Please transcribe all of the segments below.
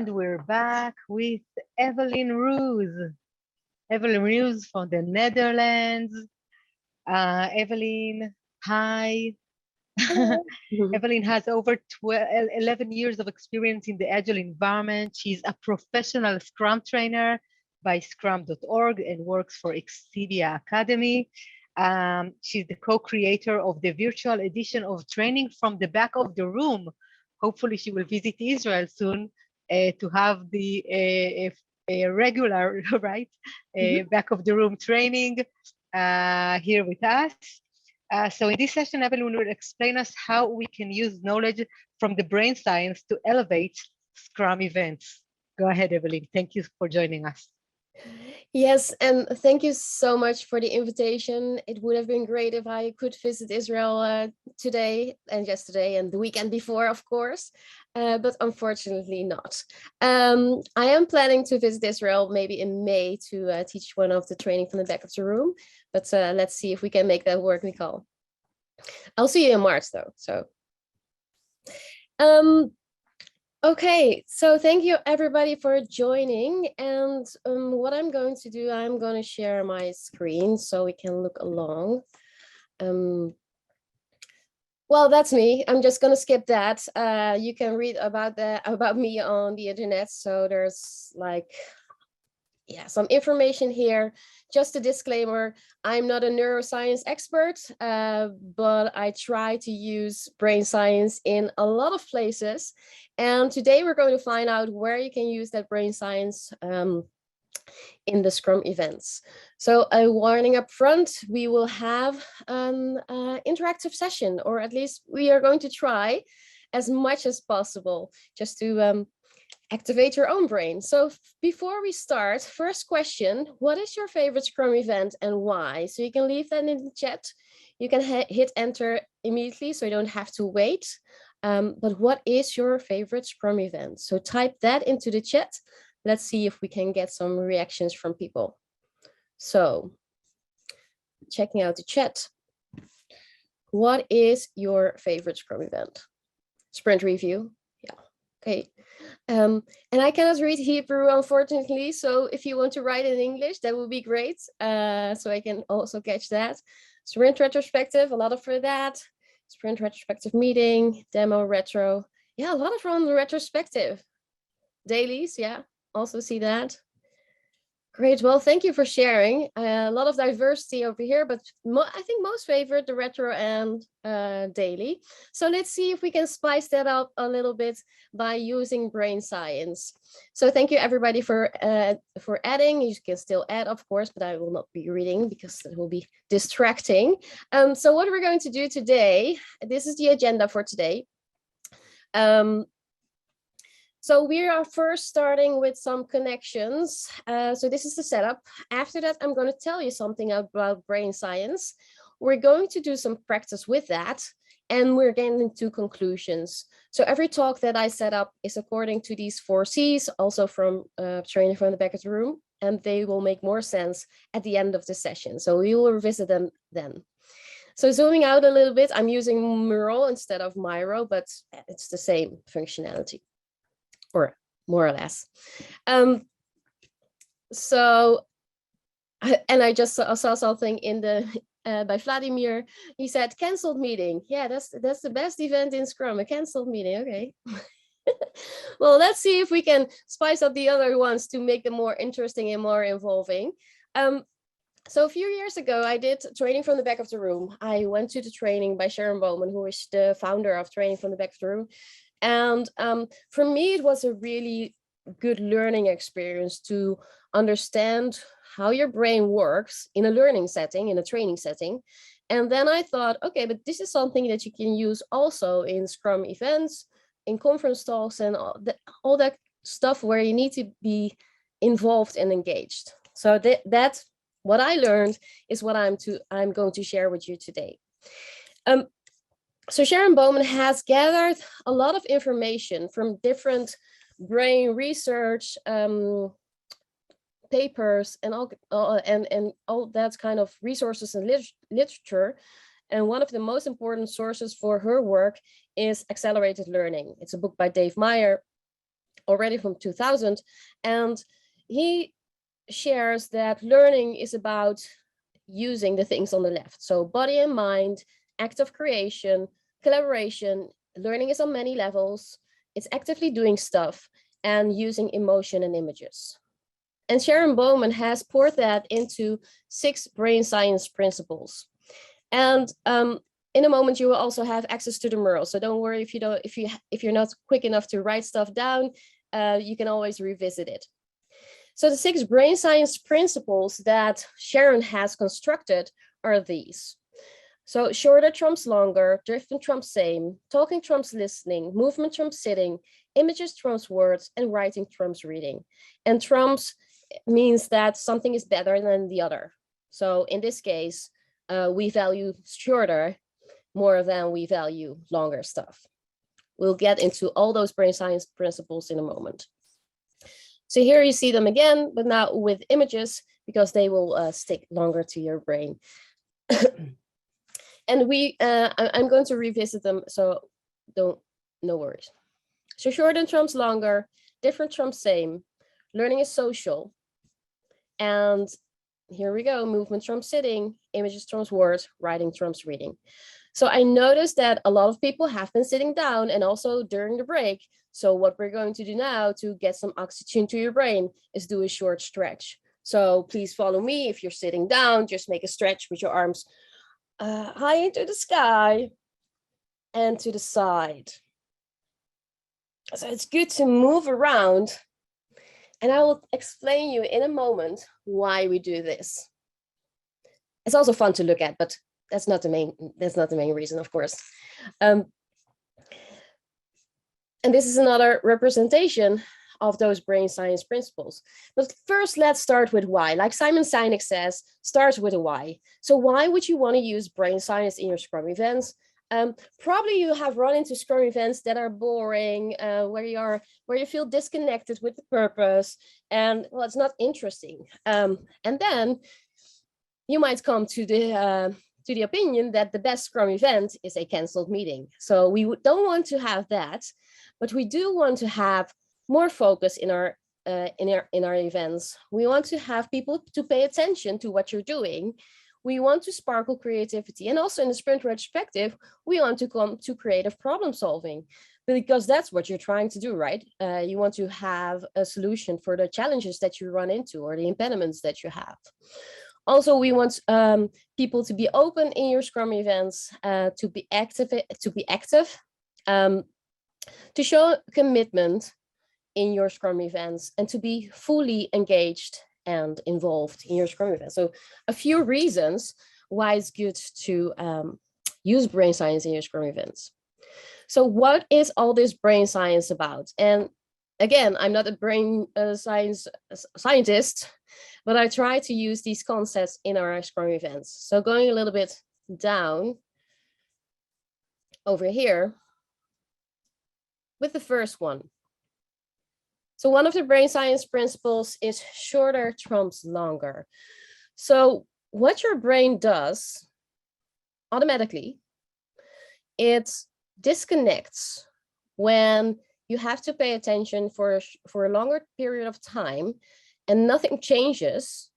And we're back with Evelien Roos. Evelien Roos from the Netherlands. Evelien, hi. Hello. Mhm. Evelien has over 11 years of experience in the Agile environment. She's a professional Scrum trainer by scrum.org and works for Xebia Academy. She's the co-creator of the virtual edition of Training from the Back of the Room. Hopefully she will visit Israel soon to have the regular, right, Mhm. back of the room training here with us. So in this session, Evelien will explain us how we can use knowledge from the brain science to elevate Scrum events. Go ahead, Evelien. Thank you for joining us. Yes, and thank you so much for the invitation. It would have been great if I could visit Israel today and yesterday and the weekend before, of course, but unfortunately not. I am planning to visit Israel maybe in May to teach one of the training from the back of the room, but let's see if we can make that work, Nicole. I'll see you in March though. So. Okay, so thank you everybody for joining. And what I'm going to do, I'm going to share my screen so we can look along. Well, that's me. I'm just going to skip that. You can read about me on the internet. So there's some information here. Just a disclaimer, I'm not a neuroscience expert, but I try to use brain science in a lot of places. And today we're going to find out where you can use that brain science in the Scrum events. So a warning up front, we will have an interactive session, or at least we are going to try as much as possible just to activate your own brain. So before we start, first question, what is your favorite Scrum event and why? So you can leave that in the chat. You can hit enter immediately so you don't have to wait. But what is your favorite Scrum event? So type that into the chat. Let's see if we can get some reactions from people. So checking out the chat. What is your favorite Scrum event? Sprint review. Yeah. Okay. And I cannot read Hebrew, unfortunately. So if you want to write in English, that would be great. So I can also catch that. Sprint retrospective, a lot of for that. Sprint retrospective meeting, demo retro. Yeah, a lot of on the retrospective. Dailies, yeah, also see that. Great. Well, thank you for sharing. A lot of diversity over here, but I think most favorite the retro and daily. So let's see if we can spice that up a little bit by using brain science. So thank you everybody for adding. You can still add, of course, but I will not be reading because it will be distracting. So what we're going to do today, this is the agenda for today. So we are first starting with some connections. So this is the setup. After that, I'm going to tell you something about brain science. We're going to do some practice with that, and we're getting into conclusions. So every talk that I set up is according to these 4 C's, also from training from the back of the room, and they will make more sense at the end of the session. So we will revisit them then. So zooming out a little bit, I'm using Mural instead of Miro, but it's the same functionality, or more or less. So, and I just saw something in the by Vladimir. He said canceled meeting. Yeah, that's the best event in Scrum, a canceled meeting. Okay. Well, let's see if we can spice up the other ones to make them more interesting and more involving. So a few years ago, I did training from the back of the room. I went to the training by Sharon Bowman, who is the founder of Training from the Back of the Room. And for me, it was a really good learning experience to understand how your brain works in a learning setting, in a training setting. And then I thought, okay, but this is something that you can use also in Scrum events, in conference talks, and all that stuff where you need to be involved and engaged. So that's what I learned is what I'm going to share with you today. So Sharon Bowman has gathered a lot of information from different brain research papers and all that kind of resources and literature. And one of the most important sources for her work is Accelerated Learning. It's a book by Dave Meyer. already from 2000. And he shares that learning is about using the things on the left. So body and mind, active creation, collaboration, learning is on many levels. It's actively doing stuff and using emotion and images. And Sharon Bowman has poured that into 6 brain science principles. And in a moment, you will also have access to the Merle. So don't worry if you're not quick enough to write stuff down, you can always revisit it. So the 6 brain science principles that Sharon has constructed are these. So shorter trumps longer, drifting trumps same, talking trumps listening, movement trumps sitting, images trumps words, and writing trumps reading. And trumps means that something is better than the other. So in this case, we value shorter more than we value longer stuff. We'll get into all those brain science principles in a moment. So here you see them again, but now with images, because they will stick longer to your brain. And I'm going to revisit them, so no worries. So shorter trumps longer, different trumps same, learning is social, and here we go, movement trumps sitting, images trumps words, writing trumps reading. So I noticed that a lot of people have been sitting down and also during the break. So what we're going to do now to get some oxygen to your brain is do a short stretch. So please follow me. If you're sitting down, just make a stretch with your arms high into the sky and to the side. So it's good to move around. And I will explain you in a moment why we do this. It's also fun to look at, but that's not the main reason, of course. And this is another representation of those brain science principles. But first, let's start with why. Like Simon Sinek says, starts with a why. So why would you want to use brain science in your Scrum events? Probably you have run into Scrum events that are boring, where you feel disconnected with the purpose, and well, it's not interesting. And then you might come to the opinion that the best Scrum event is a canceled meeting. So we don't want to have that, but we do want to have more focus in our events. We want to have people to pay attention to what you're doing. We want to sparkle creativity, and also in the sprint retrospective, we want to come to creative problem solving, because that's what you're trying to do, right? You want to have a solution for the challenges that you run into or the impediments that you have. Also, we want people to be open in your Scrum events, to be active, to show commitment in your Scrum events, and to be fully engaged and involved in your Scrum events. So a few reasons why it's good to use brain science in your Scrum events. So what is all this brain science about? And again, I'm not a brain scientist, but I try to use these concepts in our Scrum events. So going a little bit down over here with the first one. So one of the brain science principles is shorter trumps longer. So what your brain does automatically, it disconnects when you have to pay attention for a longer period of time and nothing changes,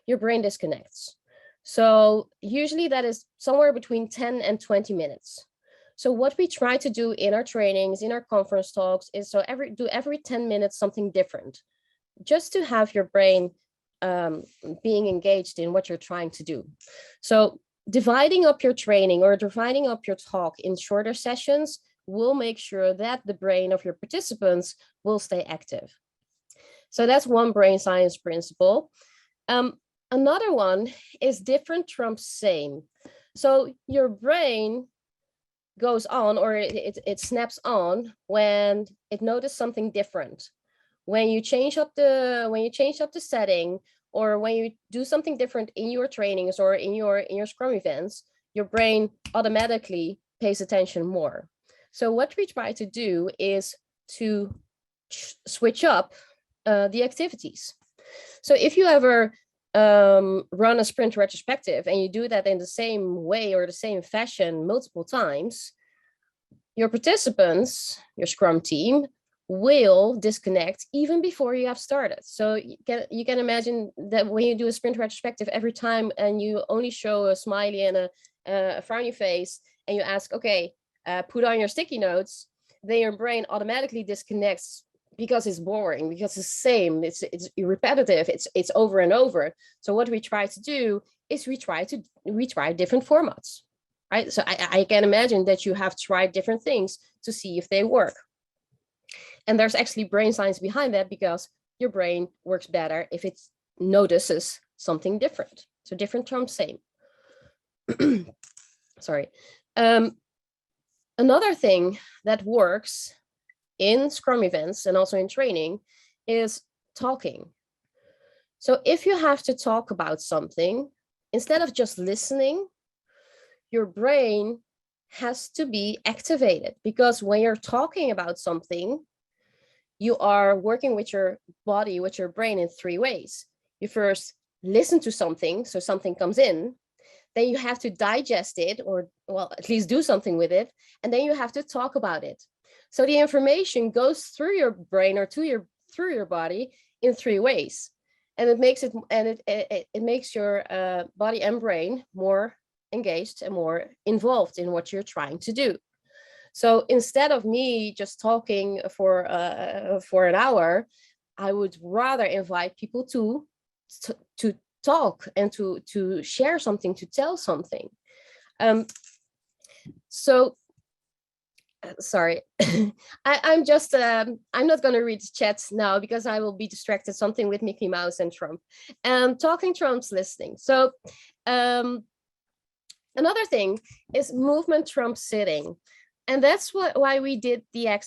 your brain disconnects. So usually that is somewhere between 10 and 20 minutes. So what we try to do in our trainings, in our conference talks, is every 10 minutes something different, just to have your brain being engaged in what you're trying to do. So dividing up your training or dividing up your talk in shorter sessions will make sure that the brain of your participants will stay active. So that's one brain science principle. Another one is different trumps same. So your brain goes on, or it snaps on when it notices something different. When you change up the setting, or when you do something different in your trainings or in your Scrum events, your brain automatically pays attention more. So what we try to do is to switch up the activities. So if you ever run a sprint retrospective and you do that in the same way or the same fashion multiple times, your participants, your Scrum team, will disconnect even before you have started. So you can imagine that when you do a sprint retrospective every time and you only show a smiley and a frowny face and you ask, okay, put on your sticky notes, then your brain automatically disconnects because it's boring, because it's the same, it's repetitive, it's over and over. So what we try to do is we try different formats, right? So I can imagine that you have tried different things to see if they work. And there's actually brain science behind that, because your brain works better if it notices something different. So different trumps same. Sorry. Another thing that works in Scrum events and also in training is talking. So if you have to talk about something, instead of just listening, your brain has to be activated, because when you're talking about something, you are working with your body, with your brain in three ways. You first listen to something, so something comes in, then you have to digest it, or well, at least do something with it, and then you have to talk about it. So the information goes through your brain or through your body in three ways, and it makes it makes your body and brain more engaged and more involved in what you're trying to do. So instead of me just talking for an hour, I would rather invite people to talk and to share something, to tell something. Sorry, I'm not going to read the chat now because I will be distracted, something with Mickey Mouse and Trump. Talking trumps listening. So another thing is movement trumps sitting. And that's why we did the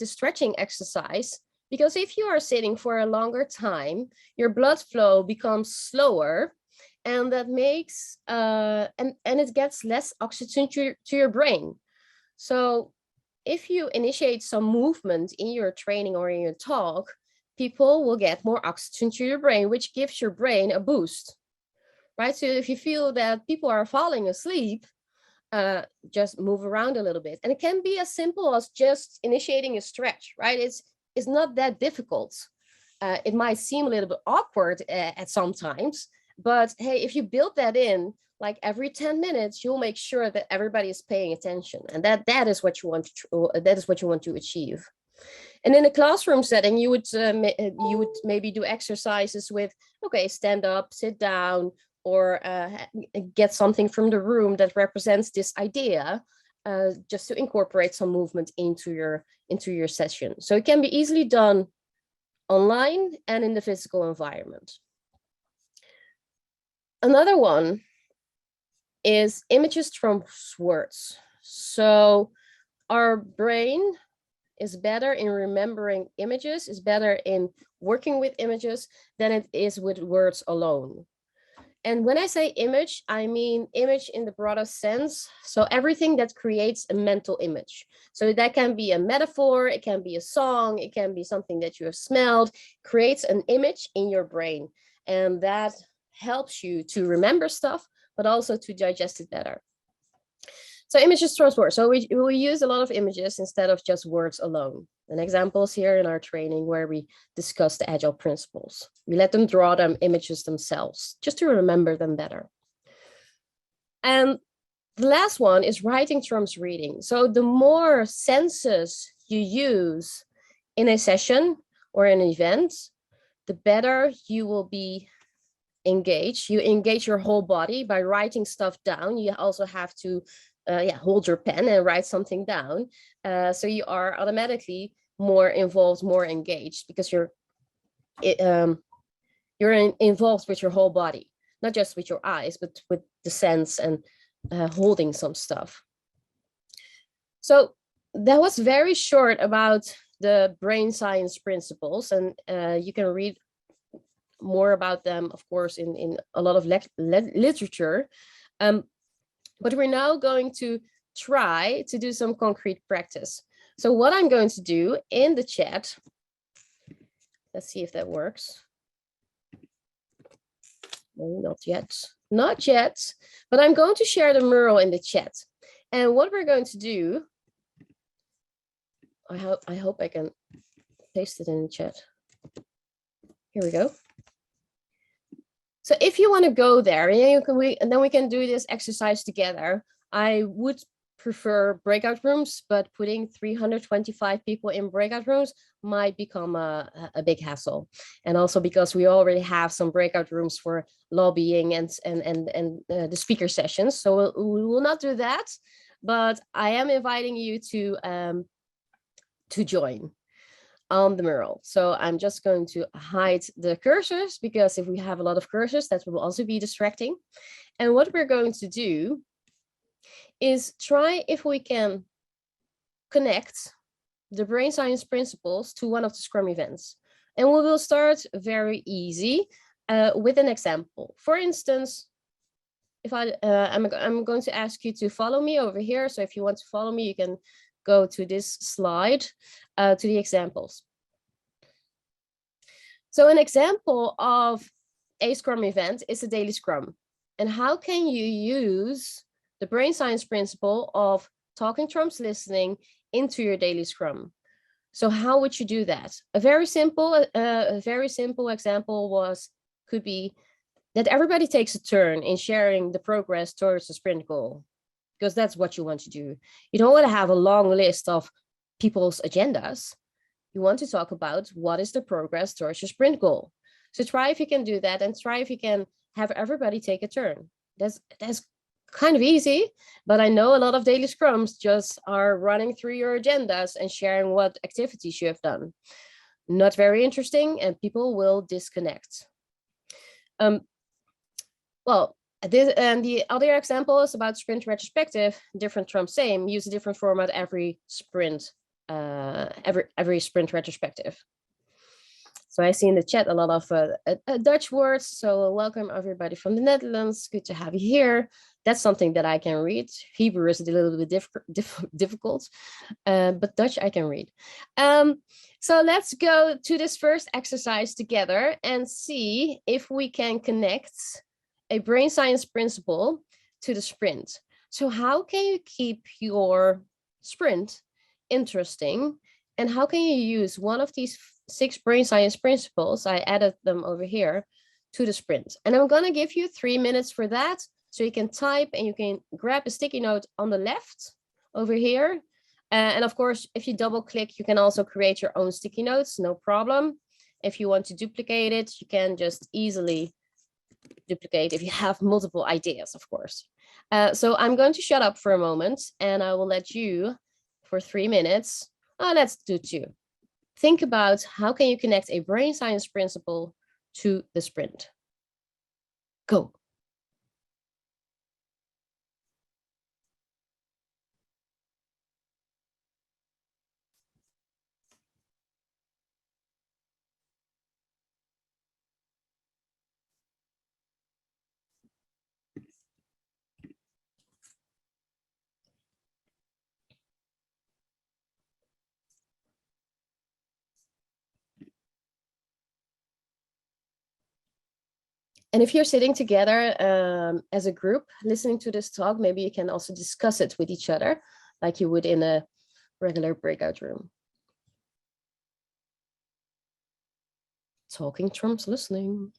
stretching exercise, because if you are sitting for a longer time, your blood flow becomes slower, and that makes and it gets less oxygen to your brain. So if you initiate some movement in your training or in your talk, people will get more oxygen to your brain, which gives your brain a boost, right? So if you feel that people are falling asleep, just move around a little bit. And it can be as simple as just initiating a stretch, right? It's not that difficult. It might seem a little bit awkward at some times, but hey, if you build that in, like every 10 minutes, you'll make sure that everybody is paying attention, and that is what you want to achieve. And in a classroom setting, you would maybe do exercises with, okay, stand up, sit down, or get something from the room that represents this idea, just to incorporate some movement into your session. So it can be easily done online and in the physical environment. Another one is images trumps words. So our brain is better in remembering images, is better in working with images than it is with words alone. And when I say image, I mean image in the broadest sense. So everything that creates a mental image. So that can be a metaphor, it can be a song, it can be something that you have smelled, creates an image in your brain. And that helps you to remember stuff, but also to digest it better. So images trumps words. So we use a lot of images instead of just words alone. And examples here in our training where we discuss the Agile principles. We let them draw them images themselves, just to remember them better. And the last one is writing trumps reading. So the more senses you use in a session or an event, the better you will be engaged. You engage your whole body by writing stuff down. You also have to hold your pen and write something down. So you are automatically more involved, more engaged, because you're involved with your whole body, not just with your eyes, but with the sense and holding some stuff. So that was very short about the brain science principles, and you can read more about them, of course, in a lot of literature. But we're now going to try to do some concrete practice. So what I'm going to do in the chat, let's see if that works. No, not yet, but I'm going to share the mural in the chat. And what we're going to do, I hope I can paste it in the chat. Here we go. So if you want to go there, and then we can do this exercise together. I would prefer breakout rooms, but putting 325 people in breakout rooms might become a big hassle. And also because we already have some breakout rooms for lobbying and the speaker sessions. So we will not do that, but I am inviting you to join on the mural. So I'm just going to hide the cursors, because if we have a lot of cursors, that will also be distracting. And what we're going to do is try if we can connect the brain science principles to one of the Scrum events. And we will start very easy with an example. For instance, if I'm going to ask you to follow me over here. So if you want to follow me, you can go to this slide, to the examples. So an example of a Scrum event is a daily Scrum. And how can you use the brain science principle of talking trumps listening into your daily Scrum? So how would you do that? A very simple example could be that everybody takes a turn in sharing the progress towards the sprint goal, because that's what you want to do. You don't want to have a long list of people's agendas. You want to talk about what is the progress towards your sprint goal. So try if you can do that, and try if you can have everybody take a turn. That's kind of easy, but I know a lot of daily scrums just are running through your agendas and sharing what activities you have done. Not very interesting, and people will disconnect. Well, the other example is about sprint retrospective, different from same, use a different format every sprint, every sprint retrospective. So I see in the chat a lot of Dutch words. So welcome everybody from the Netherlands. Good to have you here. That's something that I can read. Hebrew is a little bit difficult, but Dutch I can read. So let's go to this first exercise together and see if we can connect a brain science principle to the sprint. So how can you keep your sprint interesting? And how can you use one of these 6 brain science principles, I added them over here, to the sprint? And I'm going to give you 3 minutes for that. So you can type and you can grab a sticky note on the left over here. And of course, if you double click, you can also create your own sticky notes, no problem. If you want to duplicate it, you can just easily duplicate if you have multiple ideas, of course. So I'm going to shut up for a moment and I will let you for 3 minutes. Let's do 2. Think about how can you connect a brain science principle to the sprint. Go. And if you're sitting together as a group, listening to this talk, maybe you can also discuss it with each other, like you would in a regular breakout room. Talking trumps listening.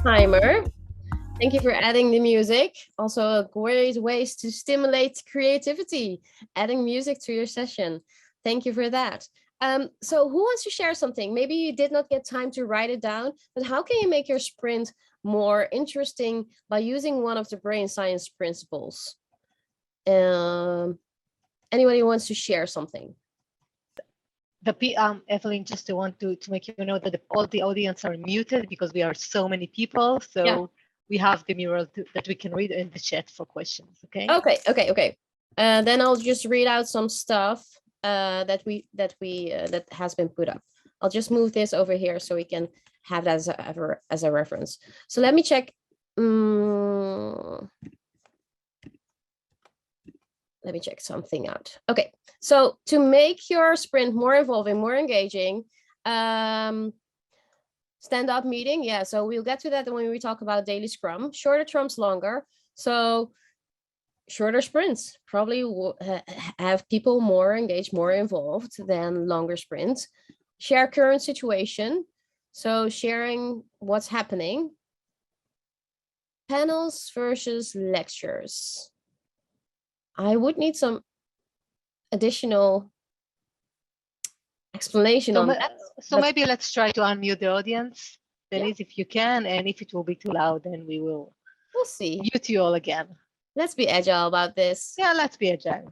timer. Thank you for adding the music. Also a great ways to stimulate creativity, adding music to your session. Thank you for that. So who wants to share something? Maybe you did not get time to write it down, but how can you make your sprint more interesting by using one of the brain science principles? Anybody wants to share something? Evelien, just to make you know that all the audience are muted because we are so many people. So yeah, we have the mural that we can read in the chat for questions. Okay. Okay. Then I'll just read out some stuff that has been put up. I'll just move this over here so we can have that as a reference. So let me check. Let me check something out. Okay, so to make your sprint more involving, more engaging, stand-up meeting. Yeah, so we'll get to that when we talk about daily Scrum. Shorter trumps longer. So shorter sprints probably will have people more engaged, more involved than longer sprints. Share current situation. So sharing what's happening. Panels versus lectures. I would need some additional explanation on that. So maybe let's try to unmute the audience, Denise, if you can, and if it will be too loud, then we'll see. Mute you all again. Let's be agile about this. Yeah, let's be agile.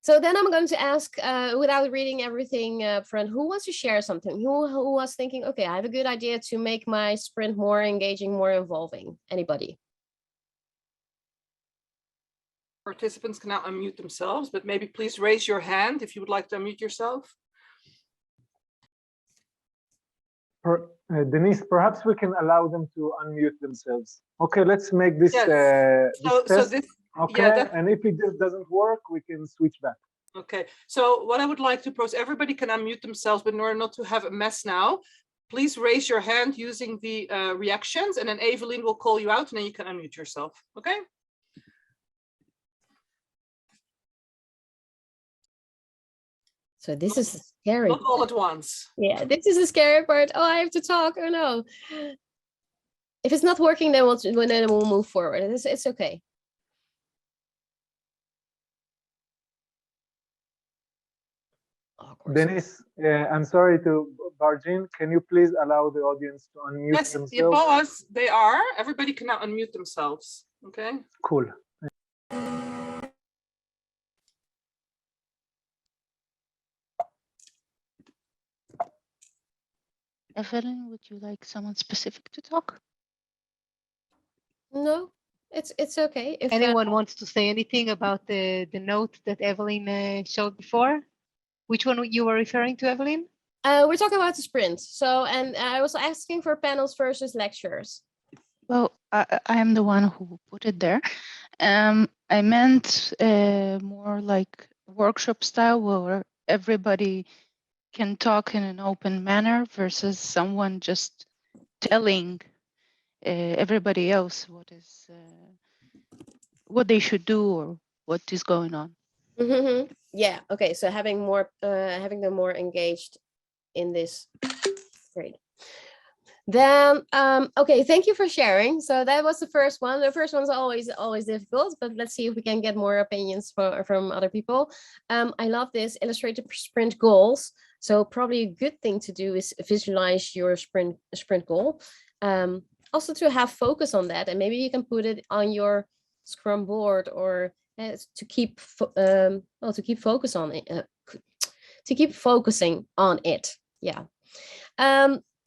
So then I'm going to ask, without reading everything up front, who wants to share something? Who was thinking, okay, I have a good idea to make my sprint more engaging, more involving? Anybody? Participants can now unmute themselves, but maybe please raise your hand if you would like to unmute yourself. Denise, perhaps we can allow them to unmute themselves. Okay, let's make this, yes. this test. This, okay, yeah, and if it just doesn't work, we can switch back. Okay, so what I would like to propose, everybody can unmute themselves, but in order not to have a mess now, please raise your hand using the reactions, and then Evelien will call you out, and then you can unmute yourself, okay? So this is scary. Not all at once. Yeah, this is the scary part. Oh, I have to talk. Oh no. If it's not working, then we'll move forward. It's okay. Denise, I'm sorry to barge in. Can you please allow the audience to unmute themselves? Yes, boss, they are. Everybody can now unmute themselves. Okay. Cool. Evelien, would you like someone specific to talk? No, it's okay. If anyone wants to say anything about the note that Evelien showed before, which one you were referring to, Evelien? We're talking about the sprint. So, and I was asking for panels versus lectures. Well, I am the one who put it there. I meant more like workshop style where everybody can talk in an open manner versus someone just telling everybody else what they should do or what is going on. Mm-hmm. Yeah. Okay. So having them more engaged in this. Great. Then, okay, thank you for sharing. So that was the first one. The first one's always difficult, but let's see if we can get more opinions from other people. I love this illustrated sprint goals. So probably a good thing to do is visualize your sprint goal. Also to have focus on that, and maybe you can put it on your Scrum board or to keep focus on it. To keep focusing on it. Yeah.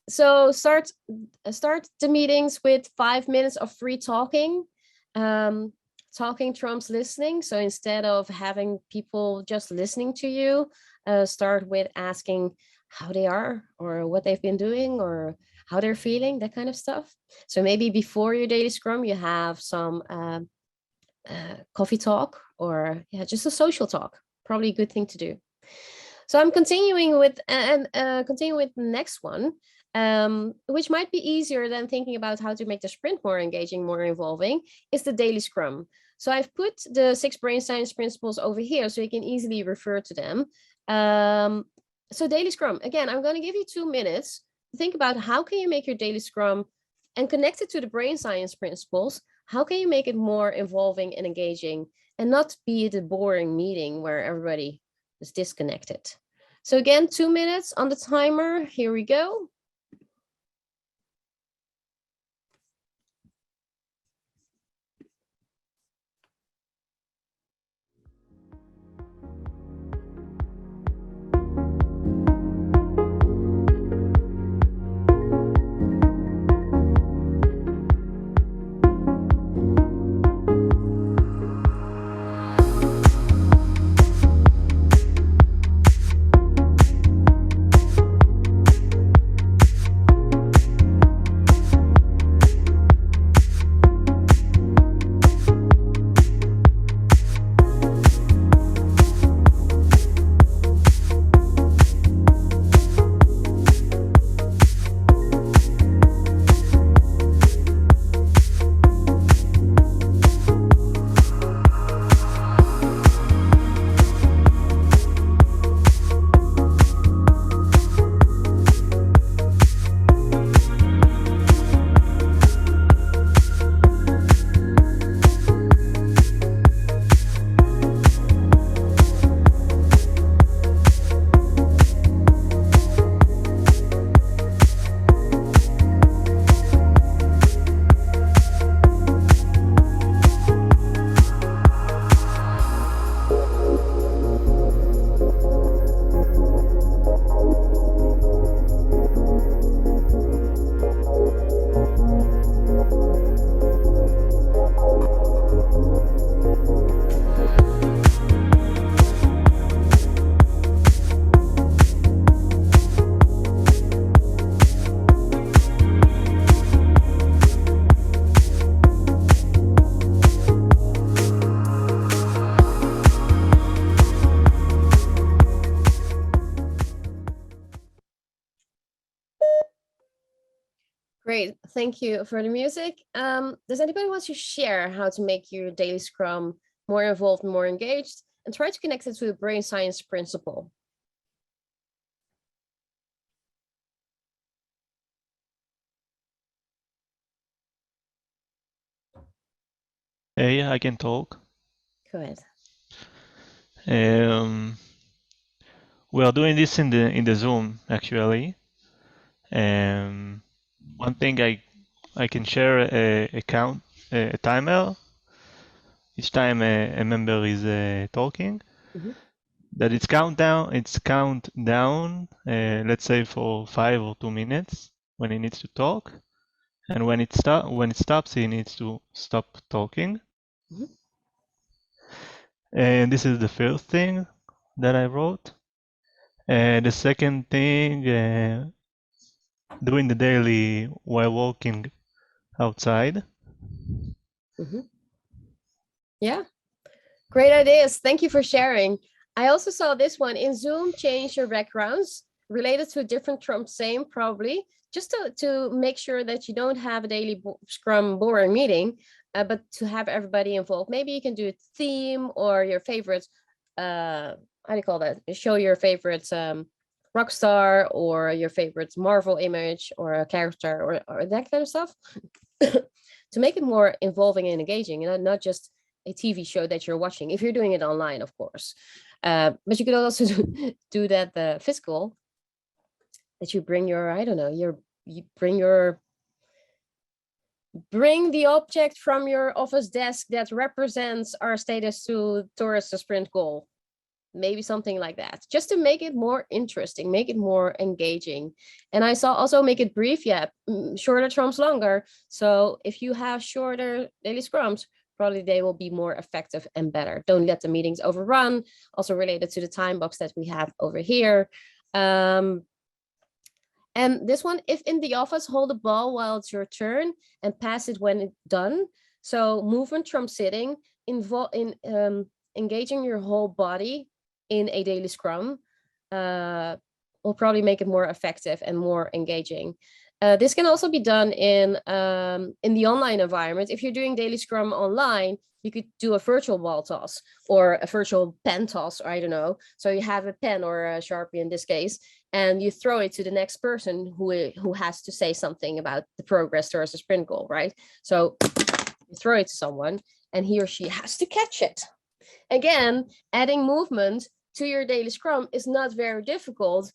So start the meetings with 5 minutes of free talking. Talking trumps listening. So instead of having people just listening to you, start with asking how they are or what they've been doing or how they're feeling, that kind of stuff. So maybe before your daily Scrum, you have some coffee talk or just a social talk. Probably a good thing to do. So I'm continuing with the next one. Which might be easier than thinking about how to make the sprint more engaging, more involving, is the daily Scrum. So I've put the 6 brain science principles over here so you can easily refer to them. So daily Scrum, again, I'm going to give you 2 minutes. think about how can you make your daily Scrum and connect it to the brain science principles. How can you make it more involving and engaging and not be the boring meeting where everybody is disconnected? So again, 2 minutes on the timer. Here we go. Great, thank you for the music. Does anybody want to share how to make your daily Scrum more involved, more engaged, and try to connect it to the brain science principle? Yeah, I can talk. Go ahead. We are doing this in the Zoom actually. One thing I can share a timer each time a member is talking. That it's count down. Let's say for 5 or 2 minutes when he needs to talk, and when it stops, he needs to stop talking. And this is the first thing that I wrote. The second thing, doing the daily while walking outside. Yeah, great ideas. Thank you for sharing. I also saw this one in Zoom, change your backgrounds related to a different Trump saying, probably just to make sure that you don't have a daily Scrum boring meeting, but to have everybody involved. Maybe you can do a theme or your favorite, how do you call that? Show your favorite rock star or your favorite Marvel image or a character or that kind of stuff to make it more involving and engaging, and not just a TV show that you're watching, if you're doing it online, of course. But you could also do that physical, that you bring your, I don't know, you bring the object from your office desk that represents our status towards the sprint goal. Maybe something like that, just to make it more interesting, make it more engaging. And I saw also make it brief. Yeah, shorter trumps longer. So if you have shorter daily Scrums, probably they will be more effective and better. Don't let the meetings overrun. Also related to the time box that we have over here. And this one, if in the office, hold the ball while it's your turn and pass it when it's done. So movement from sitting, engaging your whole body in a daily Scrum will probably make it more effective and more engaging. This can also be done in the online environment. If you're doing daily Scrum online, you could do a virtual ball toss or a virtual pen toss, or I don't know. So you have a pen or a Sharpie in this case, and you throw it to the next person who has to say something about the progress towards the sprint goal, right? So you throw it to someone and he or she has to catch it. Again, adding movement to your daily Scrum is not very difficult.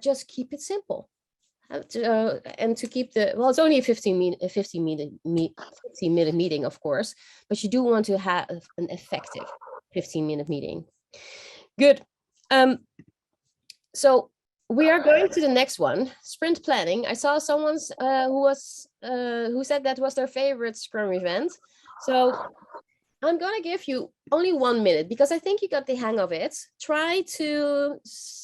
Just keep it simple. And to keep it's only a 15-minute meeting, of course, but you do want to have an effective 15-minute meeting. Good. So we are going to the next one, sprint planning. I saw someone who said that was their favorite Scrum event. So I'm gonna give you only 1 minute because I think you got the hang of it. Try to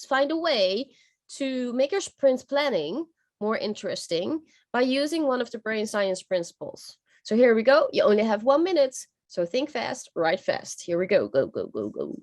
find a way to make your sprint planning more interesting by using one of the brain science principles. So here we go. You only have 1 minute. So think fast, write fast. Here we go. Go, go, go, go.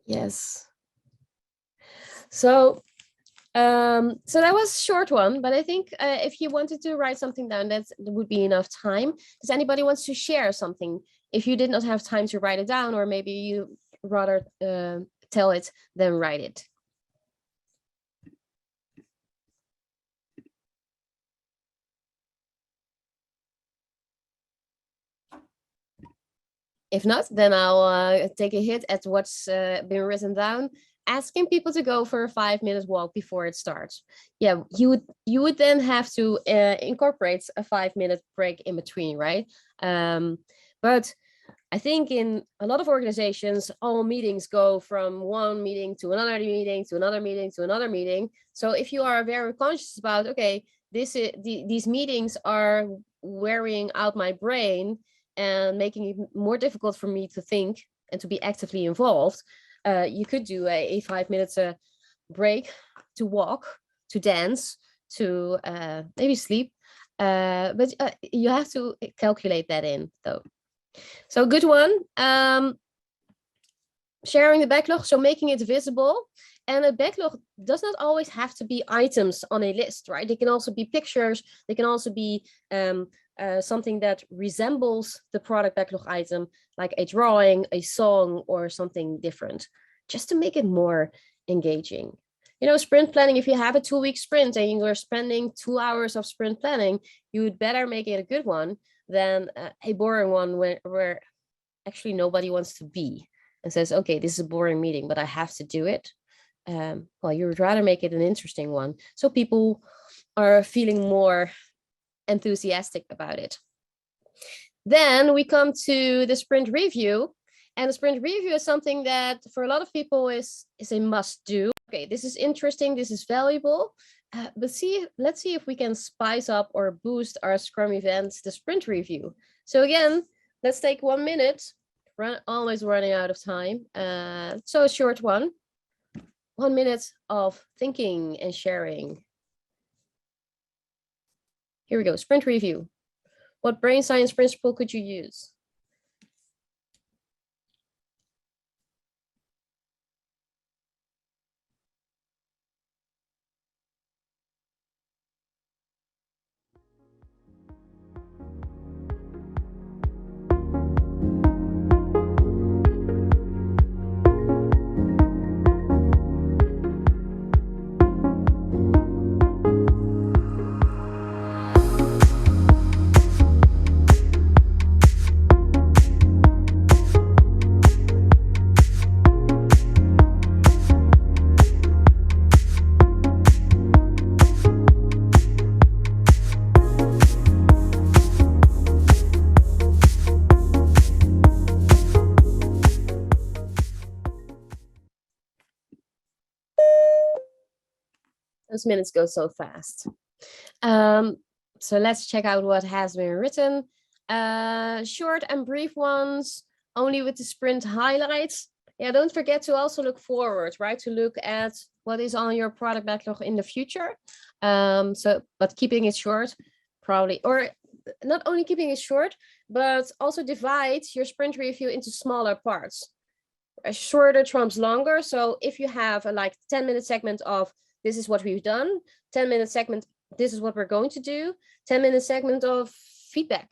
Yes. So that was a short one, but I think if you wanted to write something down, that would be enough time. Does anybody wants to share something? If you did not have time to write it down, or maybe you rather tell it than write it. If not, then I'll take a hit at what's been written down. Asking people to go for a 5-minute walk before it starts. Yeah, you would then have to incorporate a 5-minute break in between, right? But I think in a lot of organizations, all meetings go from one meeting to another meeting to another meeting to another meeting. So if you are very conscious about, okay, these meetings are wearing out my brain and making it more difficult for me to think and to be actively involved, you could do a 5 minutes break to walk, to dance, to maybe sleep. But you have to calculate that in, though. So good one. Sharing the backlog, so making it visible. And a backlog does not always have to be items on a list, right? They can also be pictures. They can also be something that resembles the product backlog item, like a drawing, a song, or something different, just to make it more engaging. You know, sprint planning, if you have a 2-week sprint and you're spending 2 hours of sprint planning, you would better make it a good one than a boring one where actually nobody wants to be and says, okay, this is a boring meeting, but I have to do it. Well, you would rather make it an interesting one, so people are feeling more enthusiastic about it. Then we come to the sprint review, and the sprint review is something that for a lot of people is a must do. Okay, this is interesting, this is valuable, but let's see if we can spice up or boost our Scrum events, the sprint review. So again, let's take 1 minute. Always running out of time, so a short one. 1 minute of thinking and sharing. Here we go, sprint review. What brain science principle could you use? Those minutes go so fast. So let's check out what has been written. Short and brief ones, only with the sprint highlights. Yeah, don't forget to also look forward, right? To look at what is on your product backlog in the future. But keeping it short, probably, or not only keeping it short, but also divide your sprint review into smaller parts. A shorter trumps longer. So if you have a like 10-minute segment of this is what we've done, 10-minute segment, this is what we're going to do, 10-minute segment of feedback,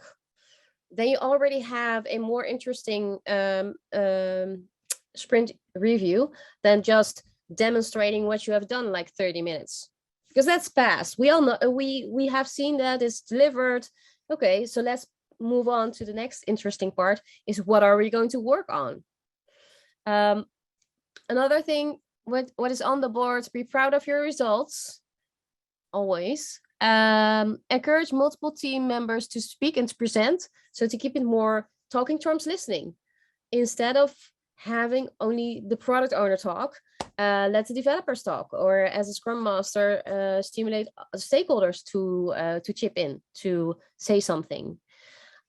then you already have a more interesting sprint review than just demonstrating what you have done like 30 minutes, because that's fast. We all know, we have seen that it's delivered. Okay, so let's move on to the next interesting part, is what are we going to work on? Another thing, what is on the board, be proud of your results, always. Encourage multiple team members to speak and to present, so to keep it more talking trumps listening. Instead of having only the product owner talk, let the developers talk, or as a Scrum Master, stimulate stakeholders to chip in, to say something.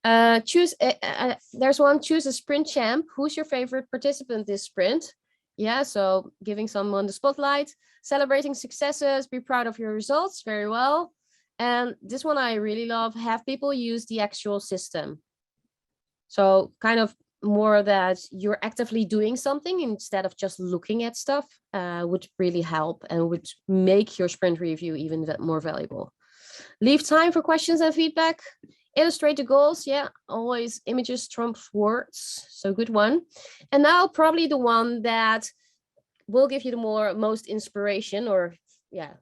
There's one, choose a sprint champ. Who's your favorite participant this sprint? Yeah, so giving someone the spotlight, celebrating successes, be proud of your results, very well. And this one I really love, have people use the actual system. So kind of more that you're actively doing something instead of just looking at stuff, would really help and would make your sprint review even more valuable. Leave time for questions and feedback. Illustrate the goals. Yeah, always images trump words. So good one. And now probably the one that will give you the most inspiration, or yeah,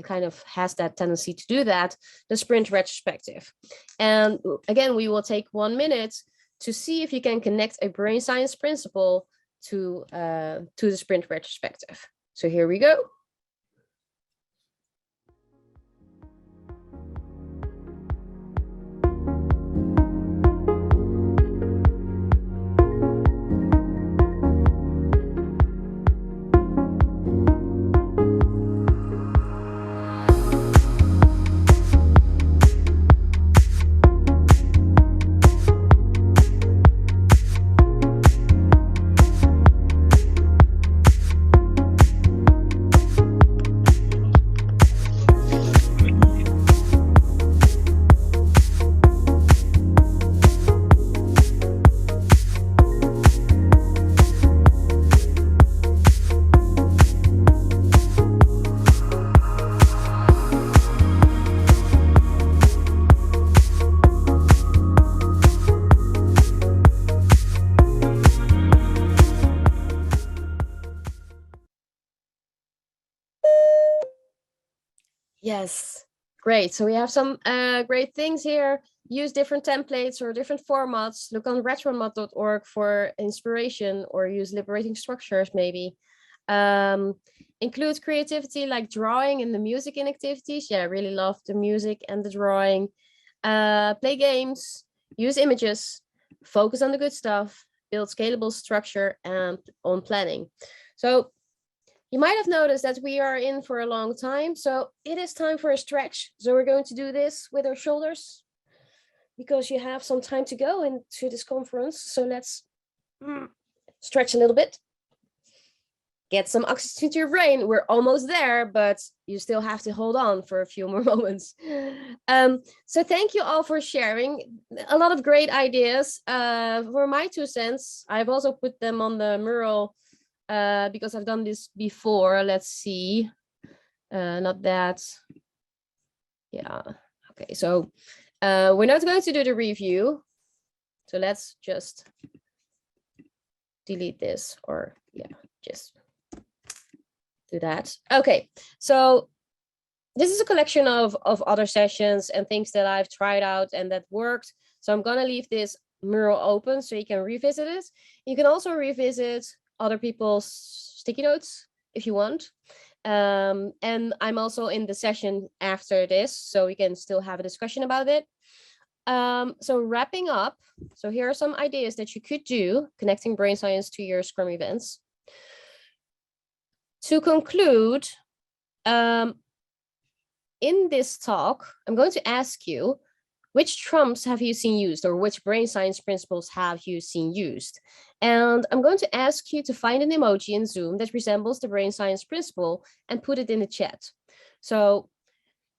kind of has that tendency to do that, the sprint retrospective. And again, we will take 1 minute to see if you can connect a brain science principle to the sprint retrospective. So here we go. Yes, great. So we have some great things here. Use different templates or different formats. Look on retromod.org for inspiration, or use liberating structures maybe. Include creativity like drawing and the music in activities. Yeah, I really love the music and the drawing. Play games, use images, focus on the good stuff, build scalable structure and on planning. So you might have noticed that we are in for a long time, so it is time for a stretch. So we're going to do this with our shoulders because you have some time to go into this conference. So let's stretch a little bit. Get some oxygen to your brain. We're almost there, but you still have to hold on for a few more moments. So thank you all for sharing. A lot of great ideas. For my 2 cents, I've also put them on the mural because I've done this before. Let's see. Not that. Yeah. Okay. So we're not going to do the review. So let's just delete this, or yeah, just do that. Okay. So this is a collection of other sessions and things that I've tried out and that worked. So I'm going to leave this mural open so you can revisit it. You can also revisit other people's sticky notes if you want. And I'm also in the session after this, so we can still have a discussion about it. So wrapping up, so here are some ideas that you could do, connecting brain science to your Scrum events. To conclude, in this talk, I'm going to ask you, which trumps have you seen used, or which brain science principles have you seen used? And I'm going to ask you to find an emoji in Zoom that resembles the brain science principle and put it in the chat. So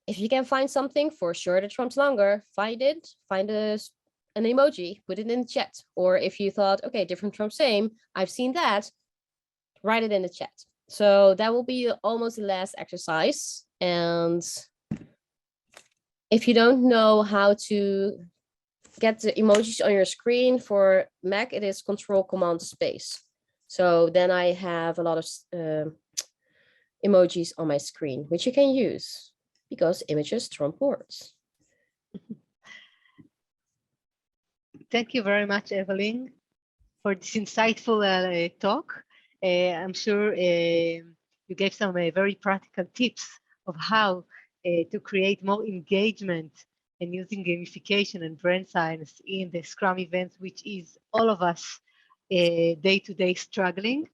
if you can find something for sure that trumps longer, find it, find an emoji, put it in the chat. Or if you thought, okay, different trumps same, I've seen that, write it in the chat. So that will be almost the last exercise. And if you don't know how to get the emojis on your screen, for Mac, it is Control Command Space. So then I have a lot of emojis on my screen, which you can use because images trump words. Thank you very much, Evelien, for this insightful talk. I'm sure you gave some very practical tips of how to create more engagement and using gamification and brain science in the Scrum events, which is all of us day-to-day struggling.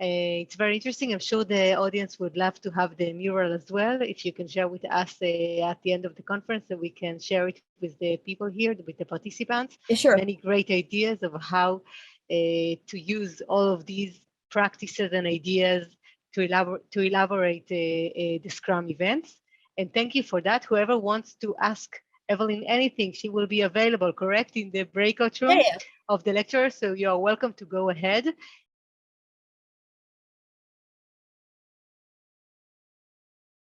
It's very interesting. I'm sure the audience would love to have the mural as well. If you can share with us at the end of the conference, so we can share it with the people here, with the participants. Sure. Many great ideas of how to use all of these practices and ideas to elaborate the Scrum events. And thank you for that. Whoever wants to ask Evelien anything, she will be available, correct, in the breakout room of the lecture. So you are welcome to go ahead